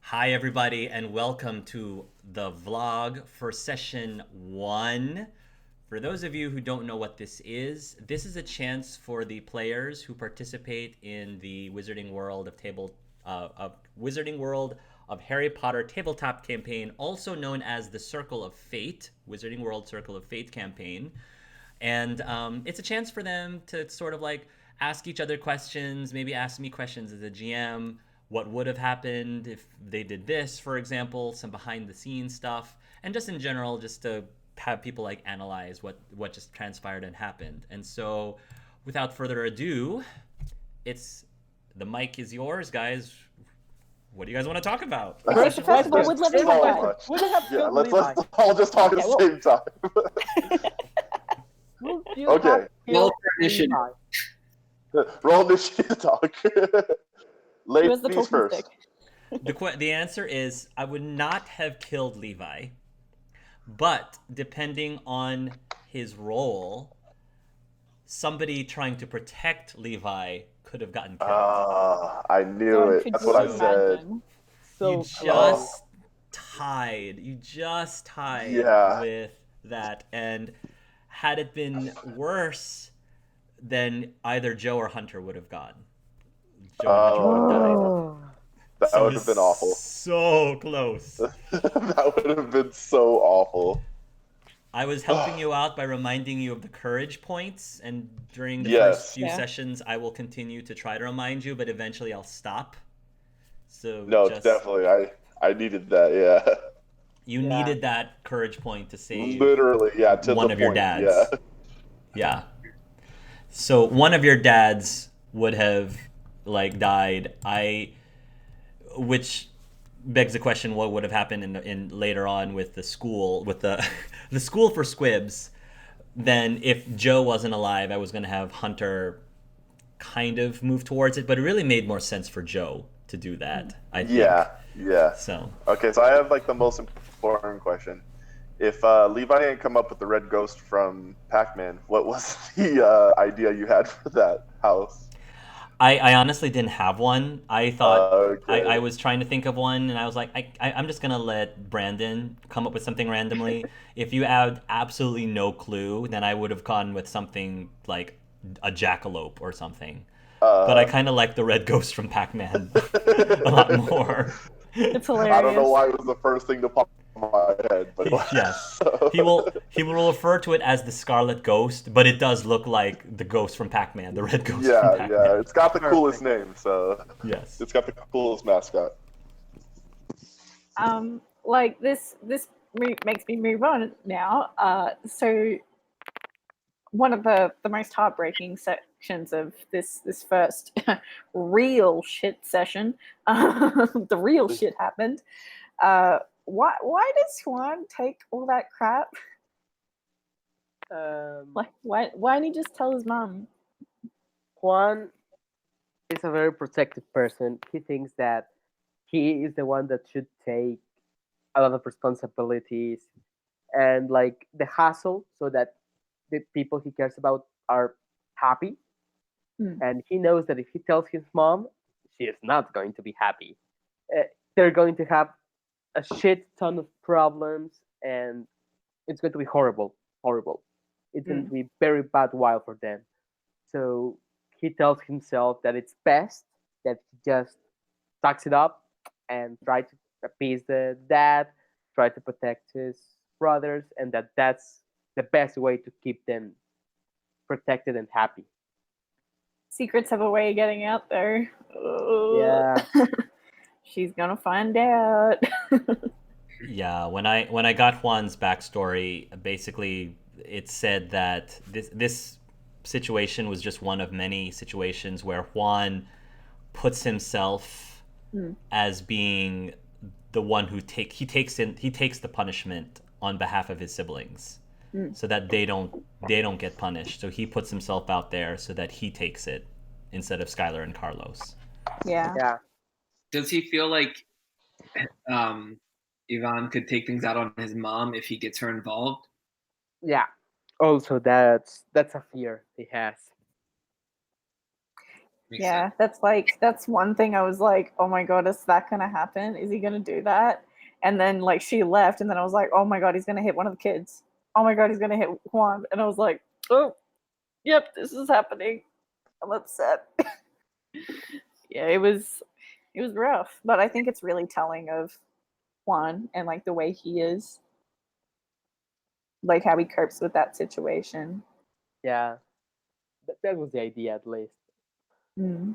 Hi, everybody, and welcome to the vlog for session one. For those of you who don't know what this is a chance for the players who participate in the Wizarding World of Harry Potter tabletop campaign, also known as the Circle of Fate, Wizarding World Circle of Fate campaign. And it's a chance for them to sort of like ask each other questions, maybe ask me questions as a GM. What would have happened if they did this, for example, some behind the scenes stuff, and just in general, just to have people like analyze what just transpired and happened. And so, without further ado, it's the mic is yours, guys. What do you guys want to talk about? First of all, we'd love to so know much. would you have Yeah, killed let's Levi? all just talk at the same time. Would you Okay. have killed tradition. Levi? Roll initiative talk. He was the Ladies talking first. stick. The answer is I would not have killed Levi, but depending on his role, somebody trying to protect Levi could have gotten killed. I knew God, it. could That's you what I said. imagine? You So just tied. You just tied Yeah. with that. And had it been worse, then either Joe or Hunter would have gone. Joe and Hunter would have died. Oh. That So would it have was been awful. so close. That would have been so awful. I was helping you out by reminding you of the courage points, and during the Yes. first few Yeah. sessions, I will continue to try to remind you, but eventually I'll stop. So No, just definitely. I needed that. Yeah. you Yeah. needed that courage point to save Literally. Yeah. To one the of your point. dads. Yeah. So one of your dads would have like died. Which begs the question: what would have happened in later on with the school, with the the school for squibs? Then, if Joe wasn't alive, I was going to have Hunter kind of move towards it, but it really made more sense for Joe to do that. I think. Yeah. Yeah. So Okay. So I have like the most important question. If Levi hadn't come up with the red ghost from Pac-Man, what was the idea you had for that house? I honestly didn't have one. I thought Okay. I was trying to think of one, and I was like, I'm just gonna let Brandon come up with something randomly. If you had absolutely no clue, then I would have gone with something like a jackalope or something. But I kind of like the red ghost from Pac-Man a lot more. It's I don't know hilarious. why it was the first thing to pop in my head, but Yes. He will refer to it as the Scarlet Ghost, but it does look like the ghost from Pac-Man, the red ghost from Yeah, Pac-Man. yeah. It's got the coolest name, so Yes. it's got the coolest mascot. Like this makes me move on now. So one of the most heartbreaking sections of this first real shit session, the real shit happened. Why does Juan take all that crap? Like why didn't he just tell his mom? Juan is a very protective person. He thinks that he is the one that should take a lot of responsibilities and like the hassle so that the people he cares about are happy. And he knows that if he tells his mom, she is not going to be happy. They're going to have a shit ton of problems and it's going to be horrible. Horrible. It's going to be very bad while for them. So he tells himself that it's best that he just sucks it up and try to appease the dad, try to protect his brothers, and that's the best way to keep them protected and happy. Secrets have a way of getting out there. Yeah. She's gonna find out. Yeah, when I got Juan's backstory, basically it said that this situation was just one of many situations where Juan puts himself as being the one who he takes the punishment on behalf of his siblings, so that they don't get punished. So he puts himself out there so that he takes it instead of Skylar and Carlos. Yeah. Yeah. Does he feel like Ivan could take things out on his mom if he gets her involved? Yeah. Also, that's a fear he has. Makes Yeah, sense. that's one thing I was like, oh my god, is that gonna happen? Is he gonna do that? And then like she left, and then I was like, oh my god, he's gonna hit one of the kids. Oh my god, he's gonna hit Juan. And I was like, oh, yep, this is happening. I'm upset. Yeah, it was rough, but I think it's really telling of Juan and like the way he is, like how he copes with that situation. Yeah, that was the idea at least. Mm.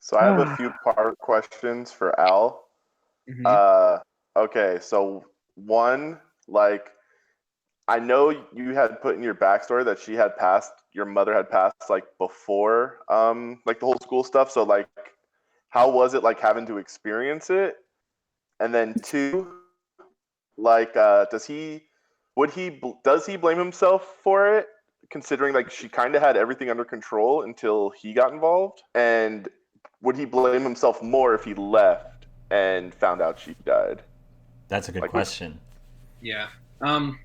So I have a few part questions for Al. Mhm. Okay, so one, like, I know you had put in your backstory that she had passed, your mother had passed like before, like the whole school stuff. So like, how was it like having to experience it? And then two, like, does he blame himself for it? Considering like she kind of had everything under control until he got involved, and would he blame himself more if he left and found out she died? That's a good Like, question. Yeah. I'm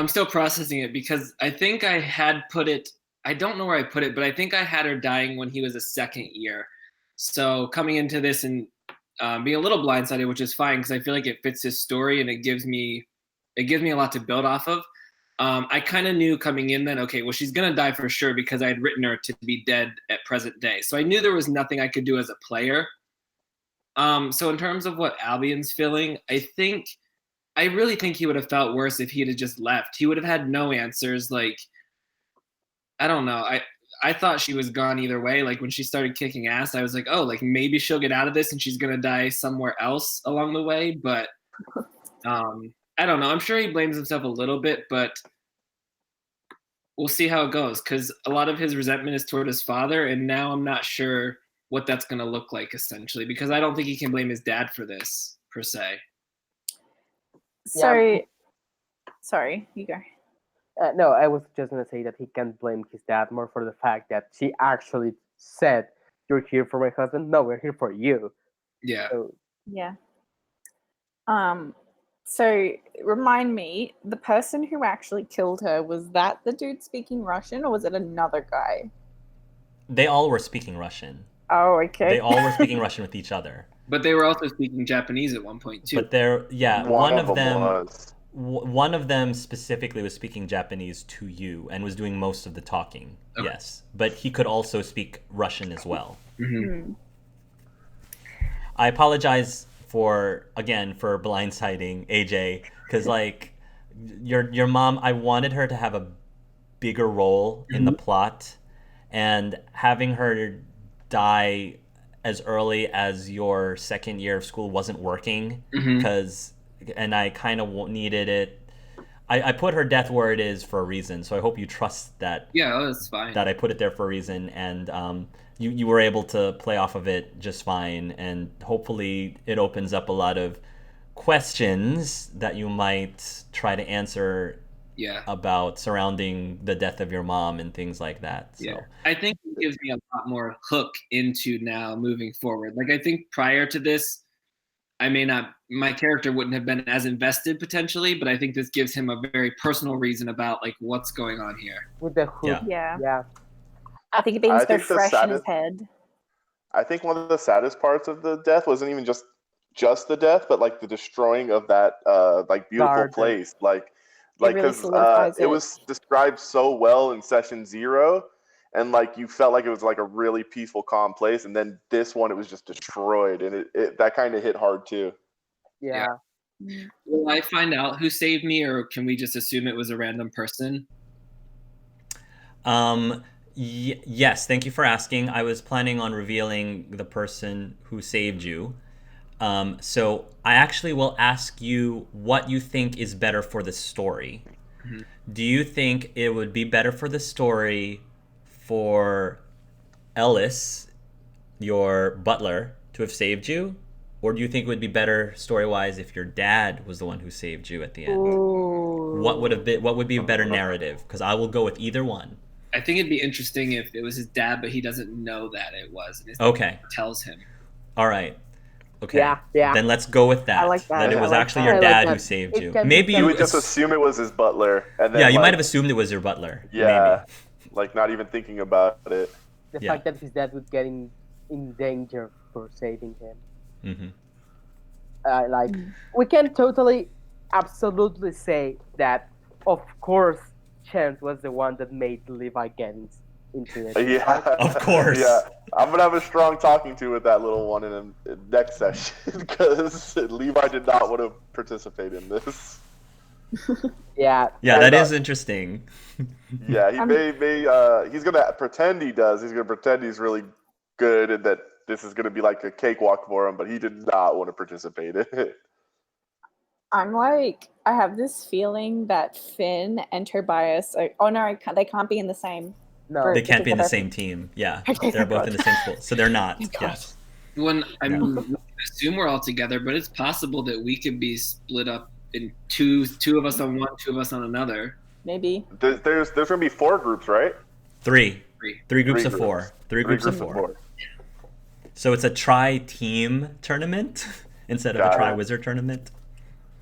still processing it because I think I had put it. I don't know where I put it, but I think I had her dying when he was a second year. So coming into this and being a little blindsided, which is fine because I feel like it fits his story and it gives me a lot to build off of. I kind of knew coming in then, okay, well, she's gonna die for sure because I had written her to be dead at present day. So I knew there was nothing I could do as a player. So in terms of what Albion's feeling, I really think he would have felt worse if he had just left. He would have had no answers. Like, I don't know. I thought she was gone either way. Like when she started kicking ass, I was like, oh, like maybe she'll get out of this and she's gonna die somewhere else along the way. But I don't know. I'm sure he blames himself a little bit, but we'll see how it goes. Because a lot of his resentment is toward his father, and now I'm not sure what that's gonna look like essentially. Because I don't think he can blame his dad for this per se. So, Yeah. sorry, you go. No, I was just gonna say that he can't blame his dad more for the fact that she actually said, "You're here for my husband." No, we're here for you. Yeah. So Yeah. So remind me, the person who actually killed her, was that the dude speaking Russian or was it another guy? They all were speaking Russian. Oh, okay. They all were speaking Russian with each other. But they were also speaking Japanese at one point too. But there, yeah, one of them was. one of them specifically was speaking Japanese to you and was doing most of the talking. Okay. Yes, but he could also speak Russian as well. Mm-hmm. I apologize for blindsiding AJ because like your mom, I wanted her to have a bigger role in the plot, and having her die as early as your second year of school wasn't working because and I kind of needed it. I put her death where it is for a reason, so I hope you trust that. Yeah, that's fine. That I put it there for a reason, and you were able to play off of it just fine, and hopefully it opens up a lot of questions that you might try to answer. Yeah. About surrounding the death of your mom and things like that. So. Yeah. I think it gives me a lot more hook into now moving forward. Like I think prior to this, my character wouldn't have been as invested potentially, but I think this gives him a very personal reason about like what's going on here. with the hook, Yeah. I think things go fresh in his head. I think one of the saddest parts of the death wasn't even just the death, but like the destroying of that like beautiful Garden. place, like really because solidifies it was described so well in session 0, and like you felt like it was like a really peaceful, calm place, and then this one it was just destroyed, and it that kind of hit hard too. Yeah. Will I find out who saved me, or can we just assume it was a random person? Yes, thank you for asking. I was planning on revealing the person who saved you. So I actually will ask you what you think is better for the story. Do you think it would be better for the story for Ellis, your butler, to have saved you? Or do you think it would be better story-wise if your dad was the one who saved you at the end? Ooh. What would be a better narrative? Because I will go with either one. I think it'd be interesting if it was his dad, but he doesn't know that it was. And his Okay. dad tells him. All right. Okay. Yeah. Then let's go with that. I like that. That it was I like actually that. your I like dad that. who saved It you. can be Maybe You you would just assume it was his butler, and then yeah, you like, might have assumed it was your butler. Yeah. like not even thinking about it. The Yeah. fact that his dad would get in danger for saving him. Hmm. Like, we can totally, absolutely say that, of course, Chance was the one that made Levi get into it. Yeah, Of course. Yeah, I'm gonna have a strong talking to with that little one in next session because Levi did not want to participate in this. Yeah. Yeah, that is interesting. Yeah, he he's gonna pretend he does. He's gonna pretend he's really good and that this is gonna be like a cakewalk for him, but he did not want to participate in it. I'm like, I have this feeling that Finn and Tobias are, oh no, they can't be in the same No. group. They can't be in the because same team. Yeah, Okay, they're thank both God. in the same school, so they're not. Thank God. Yes. When I No. mean, we can assume we're all together, but it's possible that we could be split up in two of us on one, two of us on another. Maybe. There's gonna be 4 groups, right? Three groups Three of 4. groups. Three groups of 4. So it's a tri-team tournament instead of Got a it. tri-wizard tournament.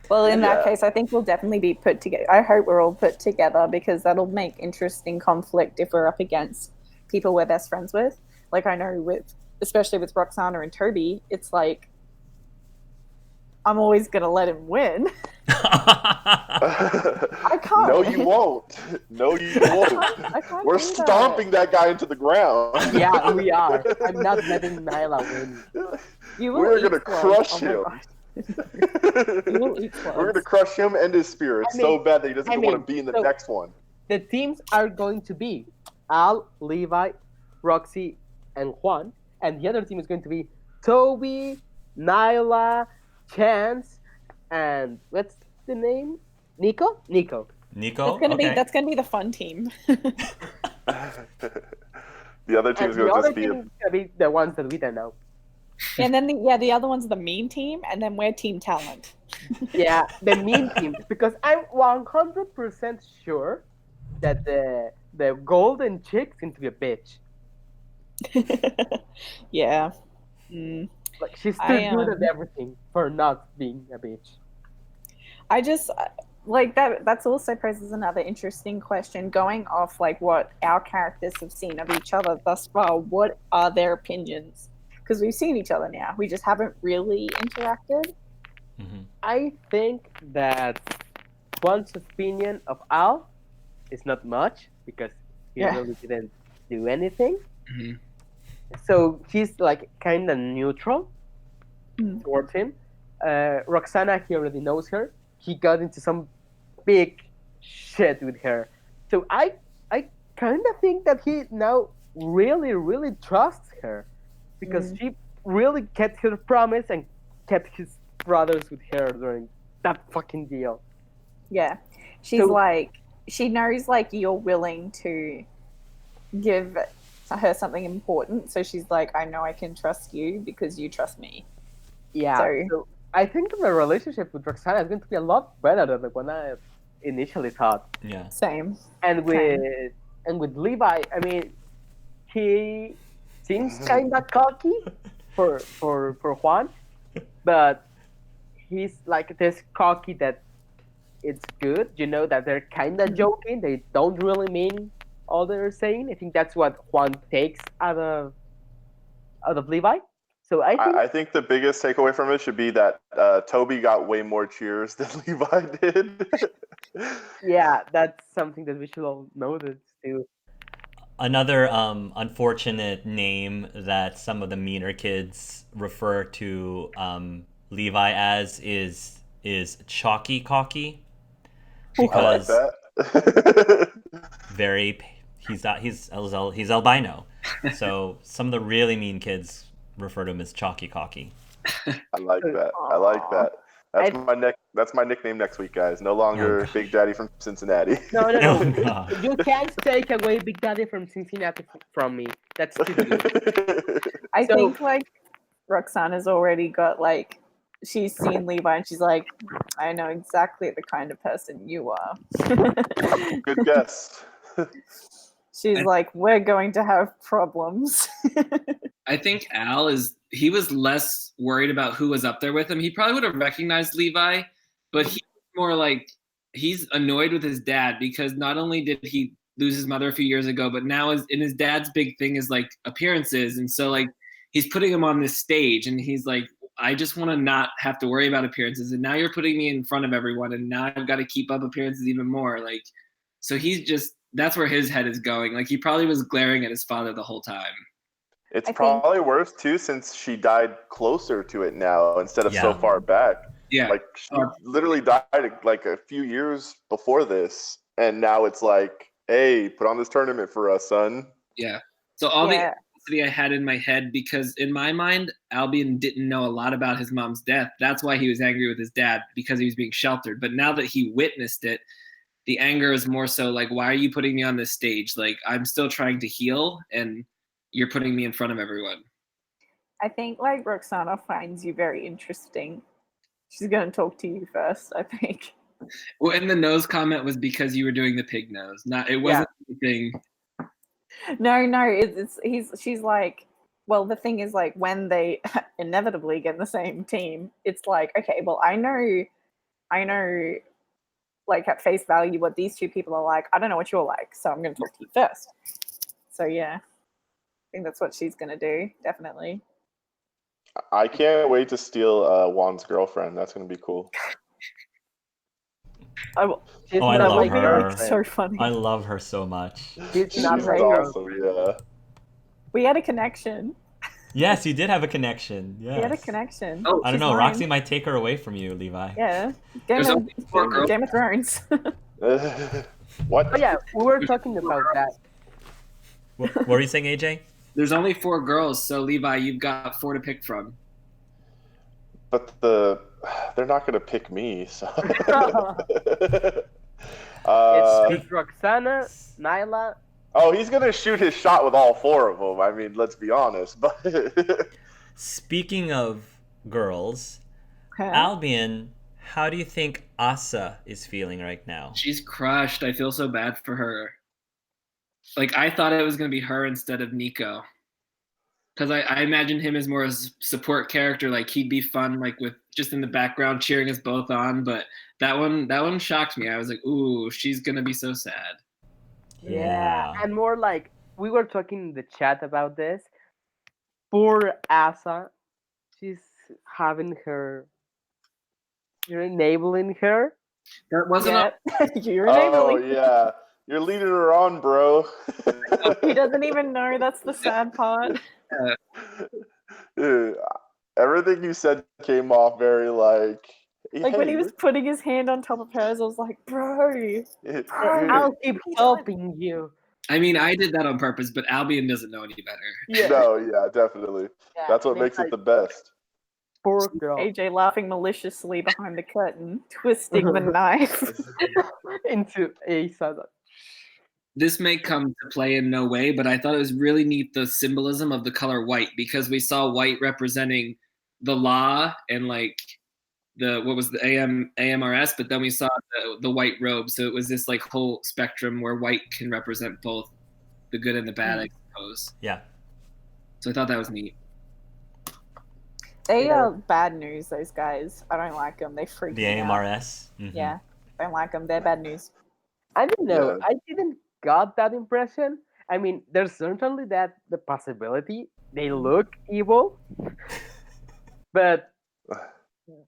Well, in that Yeah. case, I think we'll definitely be put together. I hope we're all put together because that'll make interesting conflict if we're up against people we're best friends with. Like I know especially with Roxana and Toby, it's like I'm always gonna let him win. I can't. No, you won't. No, you won't. I can't We're do that. stomping that guy into the ground. Yeah, we are. I'm not letting Nyla win. You will We're eat gonna clubs. crush Oh my him. God. You will eat We're gonna clubs. crush him and his spirit I so mean- bad that he doesn't I even want mean, to be in the so- next one. The teams are going to be Al, Levi, Roxy, and Juan. And the other team is going to be Toby, Nyla, Chance, and what's the name? Nico? Nico. Nico? That's gonna be the fun team. The other team's And the gonna other just be team is going to be the ones that we don't know. And then the other one's the meme team, and then we're team talent. Yeah, the mean team. Because I'm 100% sure that the golden chick's going to be a bitch. Yeah. Mm. Like, she's too I, good at everything for not being a bitch. I just like that. That's also poses another interesting question. Going off like what our characters have seen of each other thus far, what are their opinions? Because we've seen each other now, we just haven't really interacted. Mm-hmm. I think that Juan's opinion of Al is not much because he Yeah. really didn't do anything. Mhm. So he's like kind of neutral Mm. towards him. Roxana, he already knows her. He got into some big shit with her. So I kind of think that he now really, really trusts her because she really kept her promise and kept his brothers with her during that fucking deal. Yeah, she's So- like she knows like you're willing to give her something important, so she's like, I know I can trust you because you trust me. Yeah. So- So I think that the relationship with Roxana is going to be a lot better than the one I initially thought. Yeah. Same. And with Levi, I mean, he seems kind of cocky for Juan, but he's like this cocky that it's good. You know that they're kind of joking. They don't really mean all they're saying. I think that's what Juan takes out of Levi. So I think I think the biggest takeaway from it should be that Toby got way more cheers than Levi did. yeah, that's something that we should all notice too. Another unfortunate name that some of the meaner kids refer to Levi as is Chalky Cocky, I like because that. he's albino, so some of the really mean kids refer to him as Chalky Cocky. I like that. I like that. That's I- That's my nickname next week, guys. No longer God. Big Daddy from Cincinnati. No. Oh, God. You can't take away Big Daddy from Cincinnati from me. That's too good. I So- think like Roxana's already got like she's seen Levi and she's like, I know exactly the kind of person you are. Good guess. She's like, we're going to have problems. I think Al he was less worried about who was up there with him. He probably would have recognized Levi, but he's more like he's annoyed with his dad because not only did lose his mother a few years ago, but now his dad's big thing is like appearances, and so like he's putting him on this stage, and he's like, I just want to not have to worry about appearances, and now you're putting me in front of everyone, and now I've got to keep up appearances even more. Like, so that's where his head is going. Like, he probably was glaring at his father the whole time. It's I think- probably worse too, since she died closer to it now instead of so Yeah. far back. Yeah. Like she literally died like a few years before this, and now it's like, hey, put on this tournament for us, son. Yeah. So all the Yeah. animosity I had in my head, because in my mind, Albion didn't know a lot about his mom's death. That's why he was angry with his dad, because he was being sheltered. But now that he witnessed it, the anger is more so like, why are you putting me on this stage? Like, I'm still trying to heal, and you're putting me in front of everyone. I think like Roxana finds you very interesting. She's going to talk to you first, I think. Well, and the nose comment was because you were doing the pig nose. It wasn't anything. No, she's like, well, the thing is, like, when they inevitably get in the same team, it's like, okay, well, I know, like, at face value what these two people are like. I don't know what you're like, so I'm going to talk to you first. So yeah, I think that's what she's going to do, definitely. I can't wait to steal Juan's girlfriend. That's gonna be cool. She's Oh, I not love my That would be her. like girlfriend. so funny. I love her so much. She's She's not She's my great. awesome, girlfriend. yeah. We had a connection. Yes, you did have a connection. Yes. We had a connection. Oh, I don't She's know. mine. Roxy might take her away from you, Levi. Yeah. There's only 4 girls. Game of Thrones. What? Oh yeah, we were talking about that. What were you saying, AJ? There's only 4 girls, so Levi, you've got 4 to pick from. But they're not gonna pick me. So. It's Roxana, Nyla. Oh, he's gonna shoot his shot with all 4 of them. I mean, let's be honest. But Speaking of girls, Okay. Albion, how do you think Asa is feeling right now? She's crushed. I feel so bad for her. Like, I thought it was going to be her instead of Nico. Because I imagined him as more as a support character. Like, he'd be fun, like, with just in the background cheering us both on. But that one shocked me. I was like, ooh, she's going to be so sad. Yeah, and more like we were talking in the chat about this. Poor Asa, she's having her. You're enabling her. That wasn't Yeah. You're oh enabling. yeah, you're leading her on, bro. He doesn't even know. That's the sad part. Dude, everything you said came off very like. Like when he was putting his hand on top of hers, I was like, bro. I'll keep helping you. I mean, I did that on purpose, but Albion doesn't know any better. Yeah, No, yeah, definitely. yeah, That's what and makes it's it the best. poor girl. AJ laughing maliciously behind the curtain, twisting the knife. Into Asa. This may come to play in no way, but I thought it was really neat, the symbolism of the color white, because we saw white representing the law and like what was the AMRS, but then we saw the white robe. So it was this like whole spectrum where white can represent both the good and the bad, I suppose. Yeah. So I thought that was neat. They are bad news, those guys. I don't like them. They freak The me out. AMRS. Mhm. Yeah, don't like them. They're bad news. I don't know. Yeah. I didn't got that impression. I mean, there's certainly the possibility they look evil, but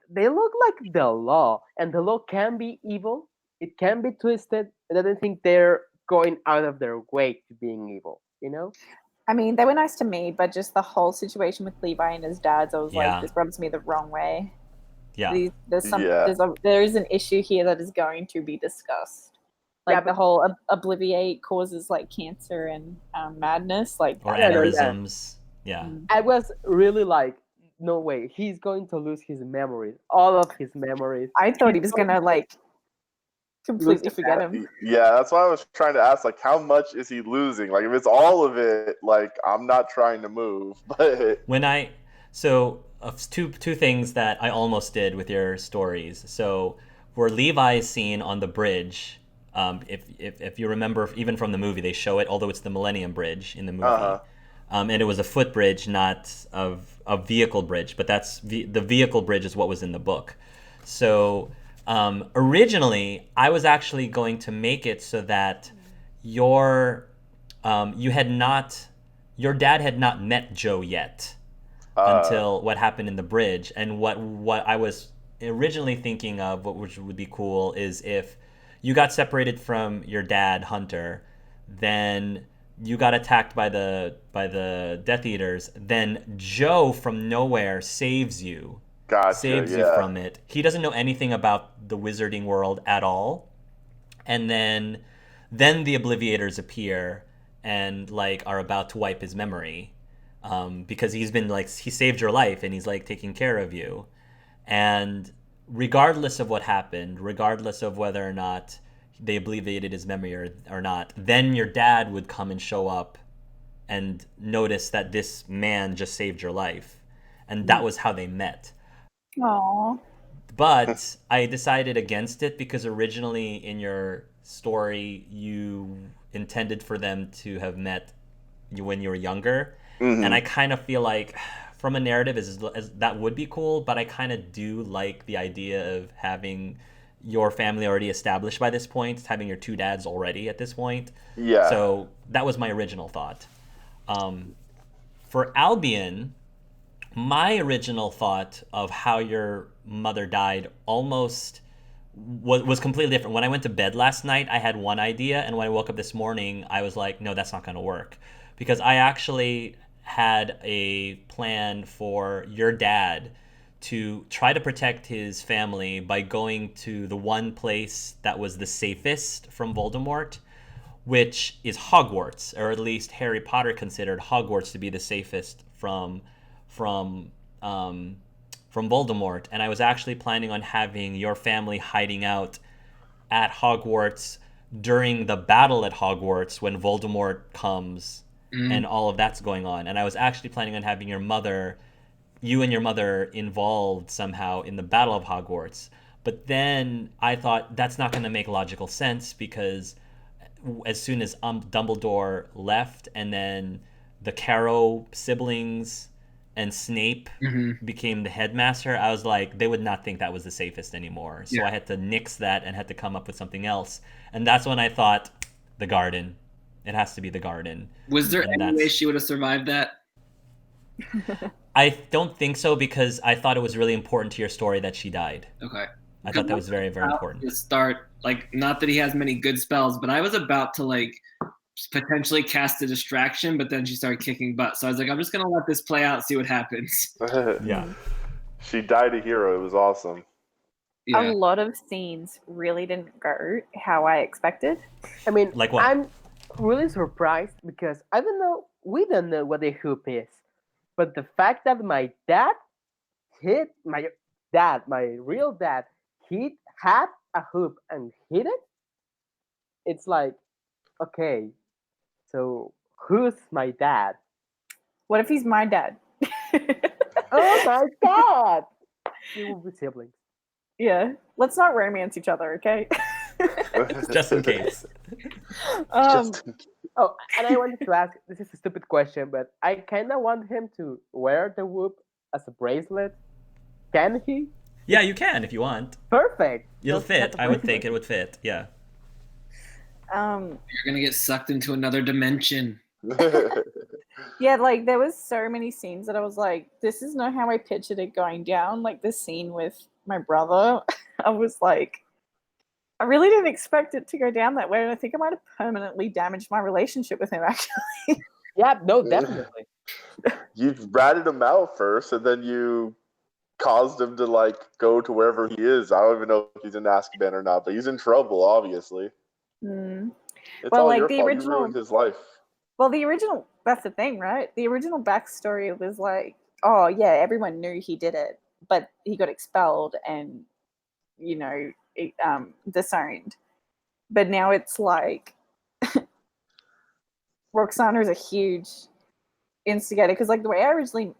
they look like the law, and the law can be evil. It can be twisted. And I don't think they're going out of their way to being evil. You know? I mean, they were nice to me, but just the whole situation with Levi and his dads, I was Yeah. like, this rubs me the wrong way. Yeah. There is an issue here that is going to be discussed. Like Yeah, the but- whole obliviate causes like cancer and madness, like Or that. aneurysms. Yeah. I was really like, no way, he's going to lose his memories, all of his memories. I thought he was gonna like completely Lose forget that. him. Yeah, that's why I was trying to ask, like, how much is he losing? Like, if it's all of it, like, I'm not trying to move. But Two things that I almost did with your stories. So where Levi is seen on the bridge, if you remember, even from the movie, they show it, although it's the Millennium Bridge in the movie. Uh-huh. And it was a footbridge, not a vehicle bridge, but the vehicle bridge is what was in the book. So originally, I was actually going to make it so that your you had not your dad had not met Joe yet Uh, until what happened in the bridge. And what I was originally thinking of, what which would be cool, is if you got separated from your dad Hunter, then you got attacked by the Death Eaters, then Joe from nowhere gotcha. saves you Yeah. from it. He doesn't know anything about the wizarding world at all, and then the Obliviators appear and like are about to wipe his memory, because he's been like he saved your life and he's like taking care of you, and regardless of what happened, regardless of whether or not they obliviated his memory or not, then your dad would come and show up and notice that this man just saved your life, and that was how they met. Aw. But I decided against it because originally in your story you intended for them to have met you when you were younger, and Hmm. I kind of feel like from a narrative as that would be cool, but I kind of do like the idea of having your family already established by this point, having your two dads already at this point. Yeah. So that was my original thought. Um, for Albion, my original thought of how your mother died almost was completely different. When I went to bed last night, I had one idea, and when I woke up this morning, I was like, no, that's not going to work, because I actually had a plan for your dad to try to protect his family by going to the one place that was the safest from Voldemort, which is Hogwarts, or at least Harry Potter considered Hogwarts to be the safest from um, from Voldemort. And I was actually planning on having your family hiding out at Hogwarts during the battle at Hogwarts when Voldemort comes Mm. and all of that's going on. And I was actually planning on having you and your mother involved somehow in the Battle of Hogwarts. But then I thought that's not going to make logical sense, because as soon as Dumbledore left, and then the Carrow siblings and Snape Hmm. became the headmaster, I was like, they would not think that was the safest anymore. So Yeah. I had to nix that and had to come up with something else. And that's when I thought, the garden. It has to be the garden. Was there And any way that's she would have survived that? I don't think so, because I thought it was really important to your story that she died. Okay. I Because thought I that was was very, very about important. to start, like, not that he has many good spells, but I was about to like potentially cast a distraction, but then she started kicking butt. So I was like, I'm just gonna let this play out, see what happens. Yeah. Mm. She died a hero. It was awesome. A Yeah. lot of scenes really didn't go how I expected. I mean, Like what? I'm really surprised because I don't know, we don't know what a hoop is. But the fact that my dad my real dad, he had a hoop and hit it, it's like, okay, so who's my dad? What if he's my dad? Oh my god! We will be siblings. Yeah, let's not romance each other, okay? Just in case. Just Oh, and I wanted to ask, this is a stupid question, but I kind of want him to wear the whoop as a bracelet. Can he? Yeah, you can if you want. Perfect. It'll Just get fit. the I would bracelet. think it would fit. Yeah. Um, You're gonna get sucked into another dimension. yeah, like there was so many scenes that I was like, this is not how I pictured it going down. Like this scene with my brother, I was like, I really didn't expect it to go down that way, and I think I might have permanently damaged my relationship with him. Actually, Yeah, no, definitely. You ratted him out first, and then you caused him to like go to wherever he is. I don't even know if he's in Azkaban or not, but he's in trouble, obviously. mm. It's Well, all like your the fault. You original. ruined his life. Well, the original. That's the thing, right? The original backstory was like, oh yeah, everyone knew he did it, but he got expelled and disowned. But now it's like Roxana is a huge instigator, because like the way I originally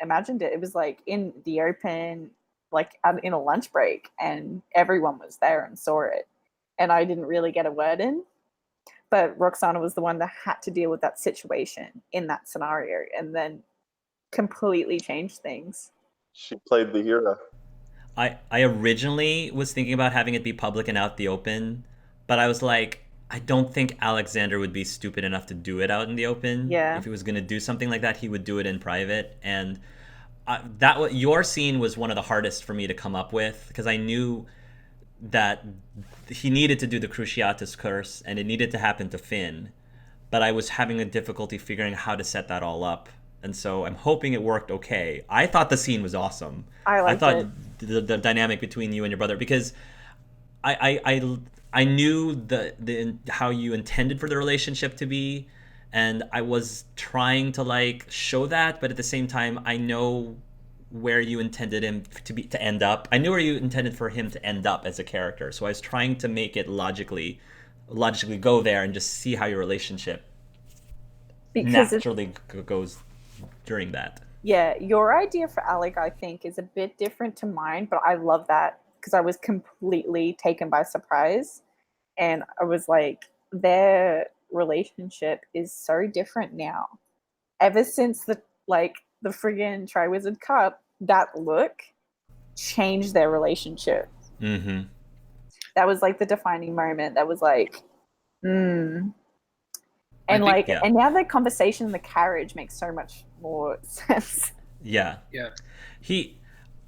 imagined it, it was like in the open, like in a lunch break, and everyone was there and saw it, and I didn't really get a word in. But Roxana was the one that had to deal with that situation in that scenario, and then completely changed things. She played the hero. I originally was thinking about having it be public and out the open, but I was like, I don't think Alexander would be stupid enough to do it out in the open. Yeah. If he was going to do something like that, he would do it in private. And your scene was one of the hardest for me to come up with because I knew that he needed to do the Cruciatus curse and it needed to happen to Finn, but I was having a difficulty figuring how to set that all up. And so I'm hoping it worked okay. I thought the scene was awesome. I thought it. the dynamic between you and your brother, because I knew the how you intended for the relationship to be, and I was trying to like show that, but at the same time I know where you intended him to end up. I knew where you intended for him to end up as a character, so I was trying to make it logically go there and just see how your relationship Because naturally goes during that. yeah, your idea for Alec, I think, is a bit different to mine, but I love that because I was completely taken by surprise. And I was like, their relationship is so different now. Ever since the friggin' Triwizard Cup, that look changed their relationship. Mm-hmm. That was like the defining moment. That was like, And yeah. and now the conversation in the carriage makes so much more sense. Yeah. Yeah.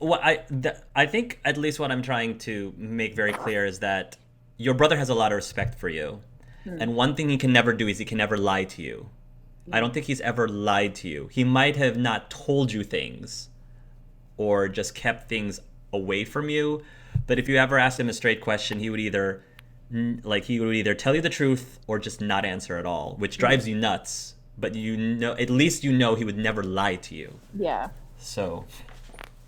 I think at least what I'm trying to make very clear is that your brother has a lot of respect for you. And one thing he can never do is he can never lie to you. I don't think he's ever lied to you. He might have not told you things or just kept things away from you, but if you ever asked him a straight question, he would either tell you the truth or just not answer at all, which drives you nuts, but at least he would never lie to you. Yeah. So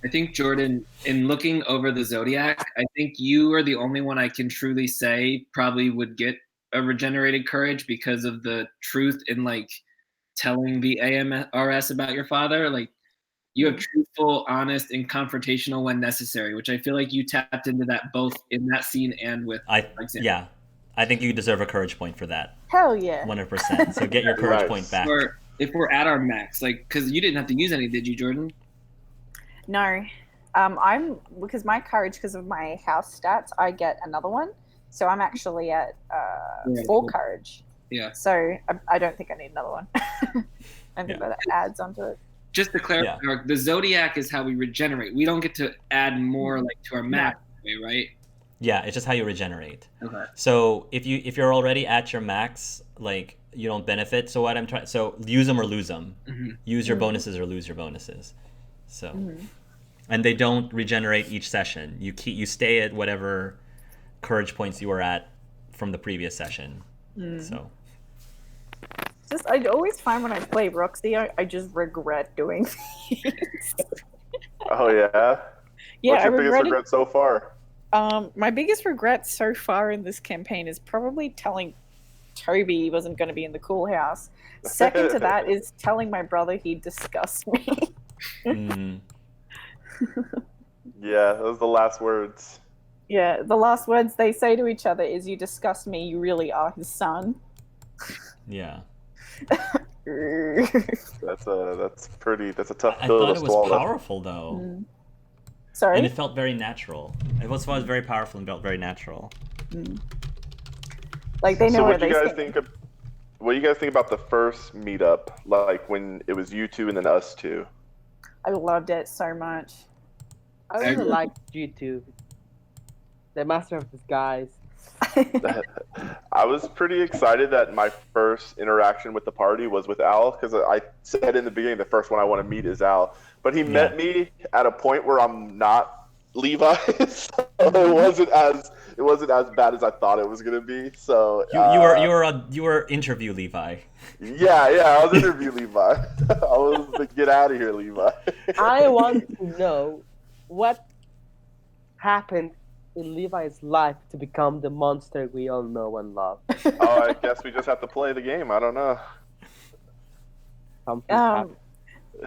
I think, Jordan, in looking over the Zodiac, I think you are the only one I can truly say probably would get a regenerated courage because of the truth in like telling the AMRS about your father. Like, you have truthful, honest, and confrontational when necessary, which I feel like you tapped into that both in that scene and with Alexander. Yeah, I think you deserve a courage point for that. Hell yeah. 100%. So get your courage point back. Or if we're at our max, like, because you didn't have to use any, did you, Jordan? No. Because my courage, because of my house stats, I get another one. So I'm actually at 4 courage. Yeah. So I don't think I need another one. I think that adds onto it. Just to clarify, the Zodiac is how we regenerate. We don't get to add more like to our max, right? Yeah, it's just how you regenerate. Okay. So if you're already at your max, like, you don't benefit. So what I'm trying, so use them or lose them. Mm-hmm. Use your bonuses or lose your bonuses. So, and they don't regenerate each session. You stay at whatever courage points you were at from the previous session. So. I always find when I play Roxy, I just regret doing things. Oh yeah. Yeah, What's your biggest regret so far? My biggest regret so far in this campaign is probably telling Toby he wasn't going to be in the cool house. Second to that is telling my brother he disgusts me. Yeah, those are the last words. Yeah, the last words they say to each other is, "You disgust me. You really are his son." Yeah. That's a tough I pill thought to it was swallow. powerful though. Sorry? And it felt very natural. It was very powerful and felt very natural. Like, they know So where what do they you guys stand. think? What do you guys think about the first meetup? Like when it was you two and then us two. I loved it so much. I really liked you two. The Master of Disguise. I was pretty excited that my first interaction with the party was with Al, because I said in the beginning the first one I want to meet is Al, but he met me at a point where I'm not Levi, so it wasn't as bad as I thought it was gonna be. So you were interview Levi. Yeah, I was interview Levi. I was the get out of here Levi. I want to know what happened in Levi's life to become the monster we all know and love. Oh, I guess we just have to play the game. I don't know. Something happened.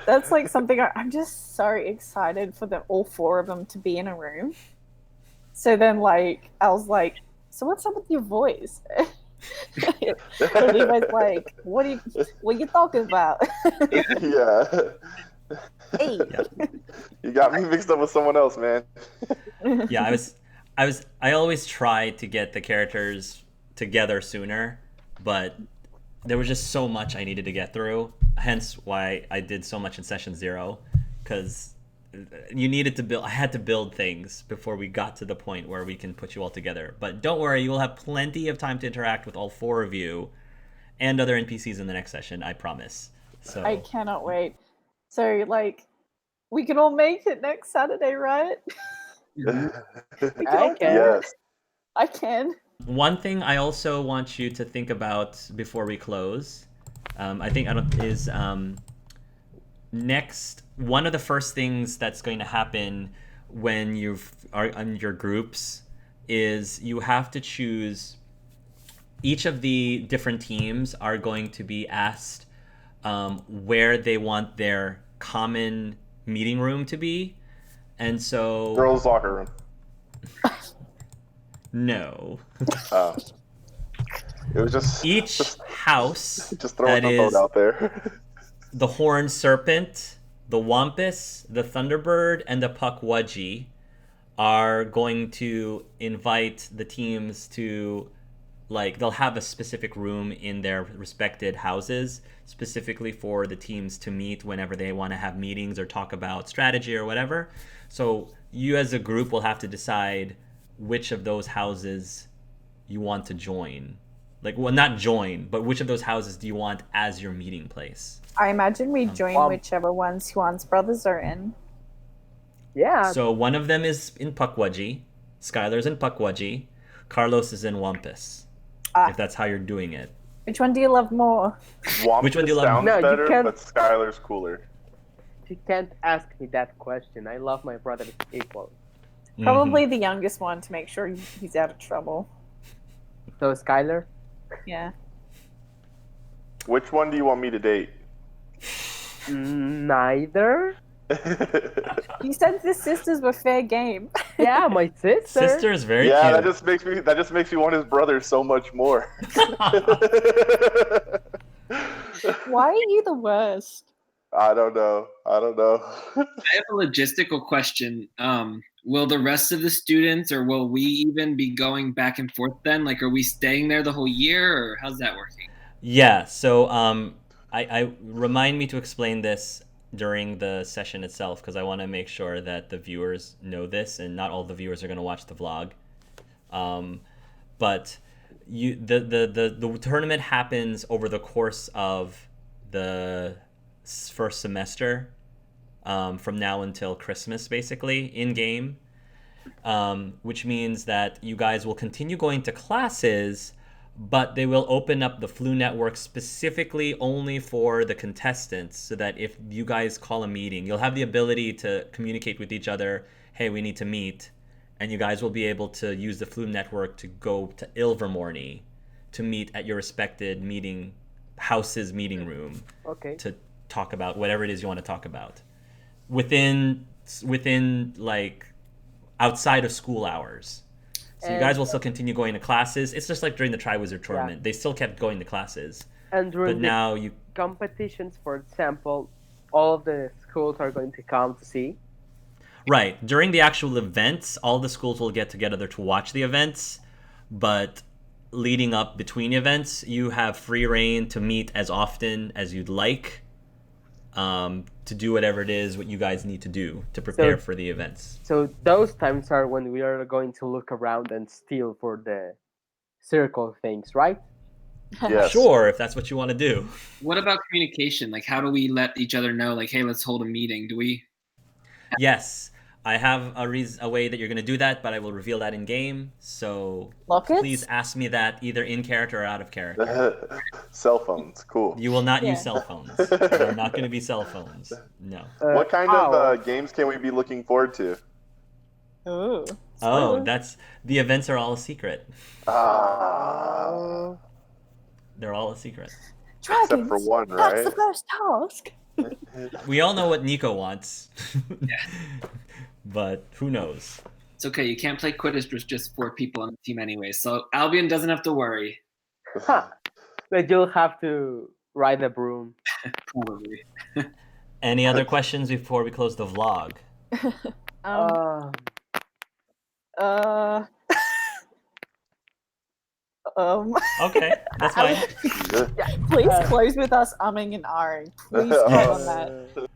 That's like something I'm just so excited for all 4 of them to be in a room. So then, like, I was like, "So what's up with your voice?" So Levi's like, what are you talking about? Yeah. Hey. You got me mixed up with someone else, man. Yeah, I always try to get the characters together sooner, but there was just so much I needed to get through. Hence why I did so much in session 0, because you needed to build. I had to build things before we got to the point where we can put you all together. But don't worry, you will have plenty of time to interact with all 4 of you and other NPCs in the next session. I promise. So I cannot wait. So, like, we can all make it next Saturday, right? We can I all do can. it. Yes. I can. one thing I also want you to think about before we close, is next. One of the first things that's going to happen when you are in your groups is you have to choose. Each of the different teams are going to be asked where they want their common meeting room to be, and so Girls' locker room. no. Oh. It was just Each house just throwing that the vote is out there. the Horned Serpent, the Wampus, the Thunderbird, and the Pukwudgie are going to invite the teams to, like, they'll have a specific room in their respected houses specifically for the teams to meet whenever they want to have meetings or talk about strategy or whatever. So you as a group will have to decide which of those houses you want to join. Like, well, not join, but which of those houses do you want as your meeting place? I imagine we join Wow. whichever ones Juan's brothers are in. Yeah. So one of them is in Pukwudgie, Skylar's in Pukwudgie, Carlos is in Wampus. Ah. If that's how you're doing it. Which one do you love more? Which one do you love? Sounds No, you better, can't- but Skylar's cooler. You can't ask me that question. I love my brothers equal. Probably the youngest one to make sure he's out of trouble. So Skylar? Yeah. Which one do you want me to date? Neither. You said the sisters were fair game. Yeah, my sister. Sister is very yeah, cute. that just makes me want his brother so much more. Why are you the worst? I don't know. I have a logistical question. Will the rest of the students, or will we even be going back and forth then? Like, are we staying there the whole year, or how's that working? Yeah, so I remind me to explain this during the session itself, because I want to make sure that the viewers know this, and not all the viewers are going to watch the vlog. But the tournament happens over the course of the first semester, from now until Christmas, basically, in game, which means that you guys will continue going to classes, but they will open up the Flu Network specifically only for the contestants, so that if you guys call a meeting, you'll have the ability to communicate with each other, hey, we need to meet, and you guys will be able to use the Flu Network to go to Ilvermorny to meet at your respected meeting room. Okay. To talk about whatever it is you want to talk about within like outside of school hours. So you guys will still continue going to classes. It's just like during the Triwizard tournament. Yeah. They still kept going to classes. And during But the now you competitions, for example, all of the schools are going to come to see. Right. During the actual events, all the schools will get together to watch the events, but leading up between events, you have free reign to meet as often as you'd like, to do whatever it is what you guys need to do to prepare for the events. So those times are when we are going to look around and steal for the circle things, right? Yes. Sure, if that's what you want to do. What about communication? Like, how do we let each other know, like, hey, let's hold a meeting? Do we? Yes, I have a way that you're going to do that, but I will reveal that in game. So Lockets? please ask me that either in character or out of character. Cell phones, cool. You will not Yeah. use cell phones. There are not going to be cell phones. No. What kind how? of games can we be looking forward to? Ooh. Oh, the events are all a secret. Ah, They're all a secret. Dragons. except for one, That's right? the first task. We all know what Nico wants. But who knows? It's okay. You can't play Quidditch with just 4 people on the team anyway. So Albion doesn't have to worry. But you'll have to ride a broom. Probably. Any other questions before we close the vlog? Uh, Okay, that's I fine. would- please close with us umming and ahhing. Please cut on that.